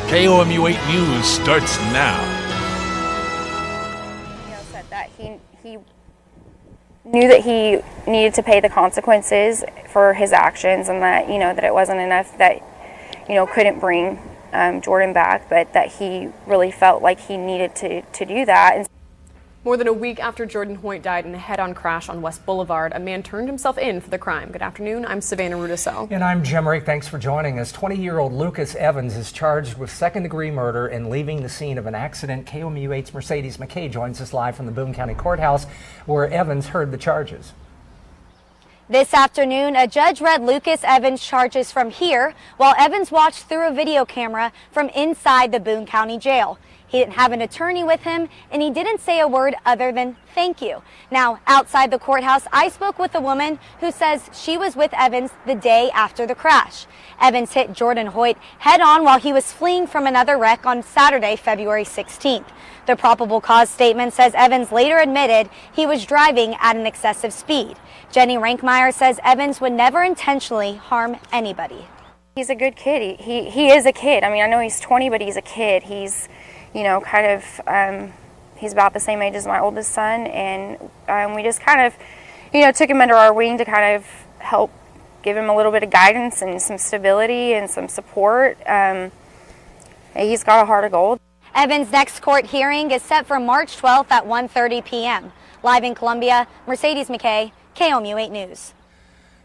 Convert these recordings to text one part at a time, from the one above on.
KOMU 8 News starts now. Said that he knew that he needed to pay the consequences for his actions, and that that it wasn't enough that couldn't bring Jordan back, but that he really felt like he needed to do that. More than a week after Jordan Hoyt died in a head-on crash on West Boulevard, a man turned himself in for the crime. Good afternoon, I'm Savannah Rudiso. And I'm Jim Rick. Thanks for joining us. 20-year-old Lucas Evans is charged with second-degree murder and leaving the scene of an accident. KOMU 8's Mercedes McKay joins us live from the Boone County Courthouse, where Evans heard the charges. This afternoon, a judge read Lucas Evans' charges from here, while Evans watched through a video camera from inside the Boone County Jail. He didn't have an attorney with him, and he didn't say a word other than thank you. Now, outside the courthouse, I spoke with a woman who says she was with Evans the day after the crash. Evans hit Jordan Hoyt head-on while he was fleeing from another wreck on Saturday, February 16th. The probable cause statement says Evans later admitted he was driving at an excessive speed. Jenny Rankmeyer says Evans would never intentionally harm anybody. He's a good kid. He is a kid. I mean, I know he's 20, but he's a kid. He's he's about the same age as my oldest son, and we just kind of, took him under our wing to kind of help give him a little bit of guidance and some stability and some support. He's got a heart of gold. Evans' next court hearing is set for March 12th at 1:30 p.m. Live in Columbia, Mercedes McKay, KOMU 8 News.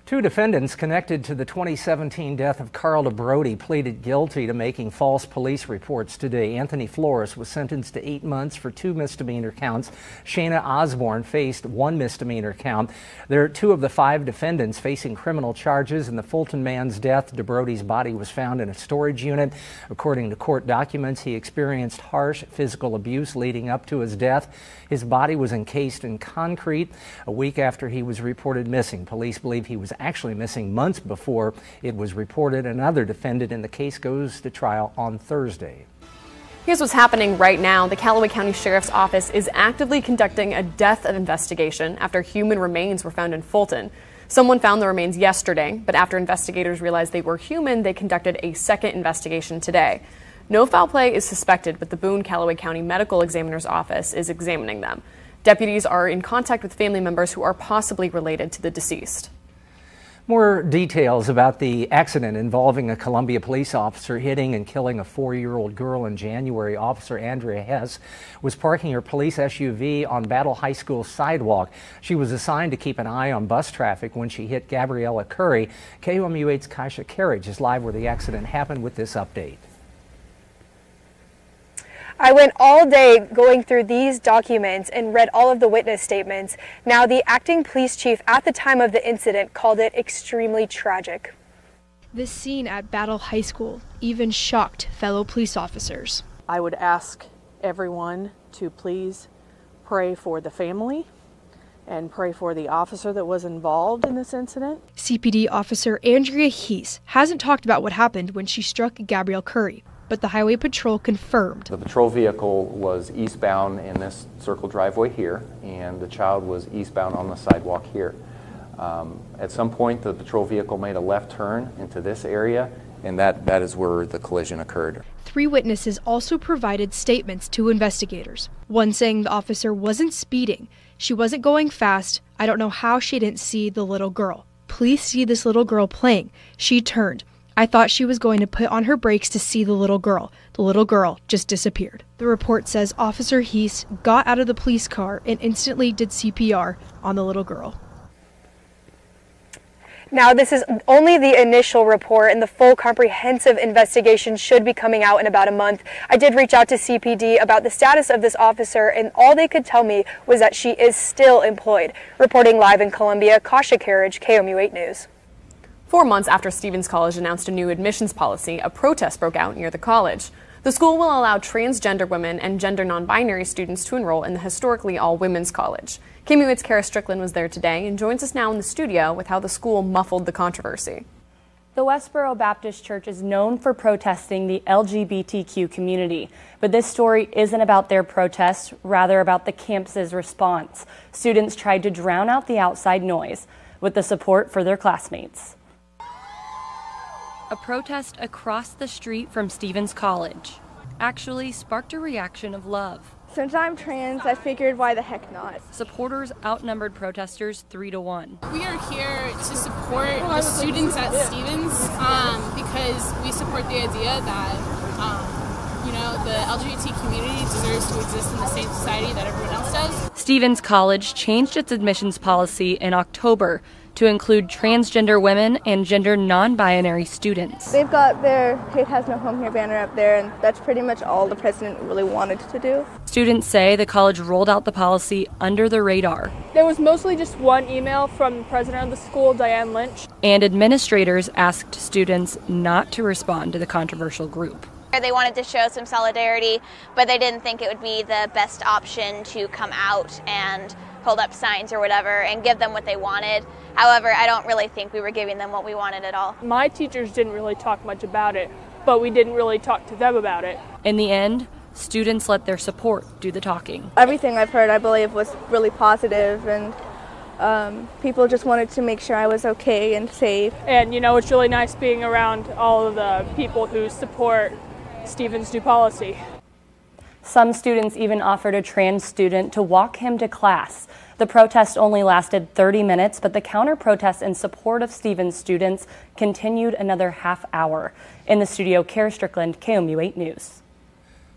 Two defendants connected to the 2017 death of Carl DeBrody pleaded guilty to making false police reports today. Anthony Flores was sentenced to 8 months for 2 misdemeanor counts. Shayna Osborne faced 1 misdemeanor count. There are 2 of the 5 defendants facing criminal charges. In the Fulton man's death, DeBrody's body was found in a storage unit. According to court documents, he experienced harsh physical abuse leading up to his death. His body was encased in concrete. A week after he was reported missing, police believe he was actually missing months before it was reported. Another defendant in the case goes to trial on Thursday. Here's what's happening right now. The Callaway County Sheriff's Office is actively conducting a death investigation after human remains were found in Fulton. Someone found the remains yesterday, but after investigators realized they were human, they conducted a second investigation today. No foul play is suspected, but the Boone Callaway County Medical Examiner's Office is examining them. Deputies are in contact with family members who are possibly related to the deceased. More details about the accident involving a Columbia police officer hitting and killing a 4-year-old girl in January. Officer Andrea Hess was parking her police SUV on Battle High School sidewalk. She was assigned to keep an eye on bus traffic when she hit Gabriella Curry. KOMU 8's Kasia Carriage is live where the accident happened with this update. I went all day going through these documents and read all of the witness statements. Now, the acting police chief at the time of the incident called it extremely tragic. This scene at Battle High School even shocked fellow police officers. I would ask everyone to please pray for the family and pray for the officer that was involved in this incident. CPD officer Andrea Heese hasn't talked about what happened when she struck Gabrielle Curry, but the Highway Patrol confirmed. The patrol vehicle was eastbound in this circle driveway here, and the child was eastbound on the sidewalk here. At some point, the patrol vehicle made a left turn into this area, and that is where the collision occurred. 3 witnesses also provided statements to investigators. One saying the officer wasn't speeding. She wasn't going fast. I don't know how she didn't see the little girl. Police see this little girl playing. She turned. I thought she was going to put on her brakes to see the little girl. The little girl just disappeared. The report says Officer Heese got out of the police car and instantly did CPR on the little girl. Now, this is only the initial report, and the full comprehensive investigation should be coming out in about a month. I did reach out to CPD about the status of this officer, and all they could tell me was that she is still employed. Reporting live in Columbia, Kasia Carriage, KOMU 8 News. 4 months after Stevens College announced a new admissions policy, a protest broke out near the college. The school will allow transgender women and gender non-binary students to enroll in the historically all-women's college. KOMU 8's Kara Strickland was there today and joins us now in the studio with how the school muffled the controversy. The Westboro Baptist Church is known for protesting the LGBTQ community, but this story isn't about their protests, rather about the campus's response. Students tried to drown out the outside noise with the support for their classmates. a protest across the street from Stevens College, actually sparked a reaction of love. Since I'm trans, I figured why the heck not. Supporters outnumbered protesters 3-1. We are here to support the students at Stevens because we support the idea that the LGBT community deserves to exist in the same society that everyone else does. Stevens College changed its admissions policy in October to include transgender women and gender non-binary students. They've got their "Hate Has No Home Here" banner up there, and that's pretty much all the president really wanted to do. Students say the college rolled out the policy under the radar. There was mostly just one email from the president of the school, Diane Lynch. And administrators asked students not to respond to the controversial group. They wanted to show some solidarity, but they didn't think it would be the best option to come out and hold up signs or whatever and give them what they wanted. However, I don't really think we were giving them what we wanted at all. My teachers didn't really talk much about it, but we didn't really talk to them about it. In the end, students let their support do the talking. Everything I've heard, I believe, was really positive, and people just wanted to make sure I was okay and safe. And it's really nice being around all of the people who support Stevens' new policy. Some students even offered a trans student to walk him to class. The protest only lasted 30 minutes, but the counter-protest in support of Stevens students continued another half hour. In the studio, Kara Strickland, KOMU 8 News.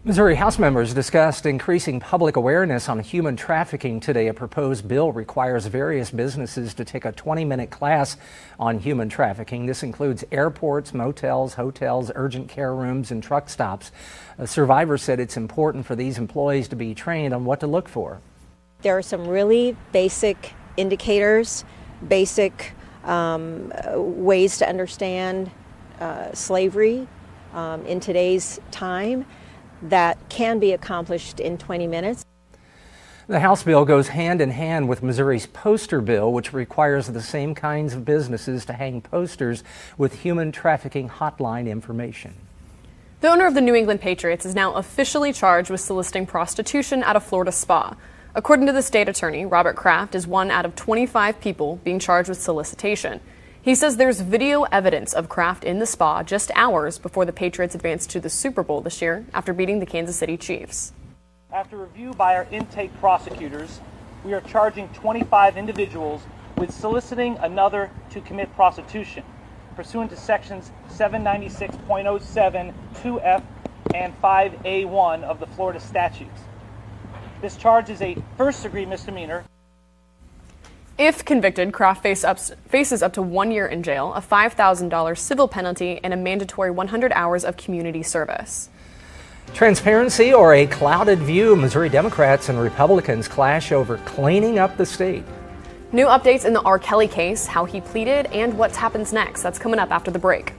Missouri House members discussed increasing public awareness on human trafficking today. A proposed bill requires various businesses to take a 20-minute class on human trafficking. This includes airports, motels, hotels, urgent care rooms, and truck stops. A survivor said it's important for these employees to be trained on what to look for. There are some really basic indicators, basic ways to understand slavery in today's time that can be accomplished in 20 minutes. The House bill goes hand in hand with Missouri's poster bill, which requires the same kinds of businesses to hang posters with human trafficking hotline information. The owner of the New England Patriots is now officially charged with soliciting prostitution at a Florida spa. According to the state attorney, Robert Kraft is one out of 25 people being charged with solicitation. He says there's video evidence of Kraft in the spa just hours before the Patriots advanced to the Super Bowl this year after beating the Kansas City Chiefs. After review by our intake prosecutors, we are charging 25 individuals with soliciting another to commit prostitution, pursuant to sections 796.07, 2F, and 5A1 of the Florida statutes. This charge is a first-degree misdemeanor. If convicted, Kraft faces up to 1 year in jail, a $5,000 civil penalty, and a mandatory 100 hours of community service. Transparency or a clouded view? Missouri Democrats and Republicans clash over cleaning up the state. New updates in the R. Kelly case, how he pleaded, and what happens next. That's coming up after the break.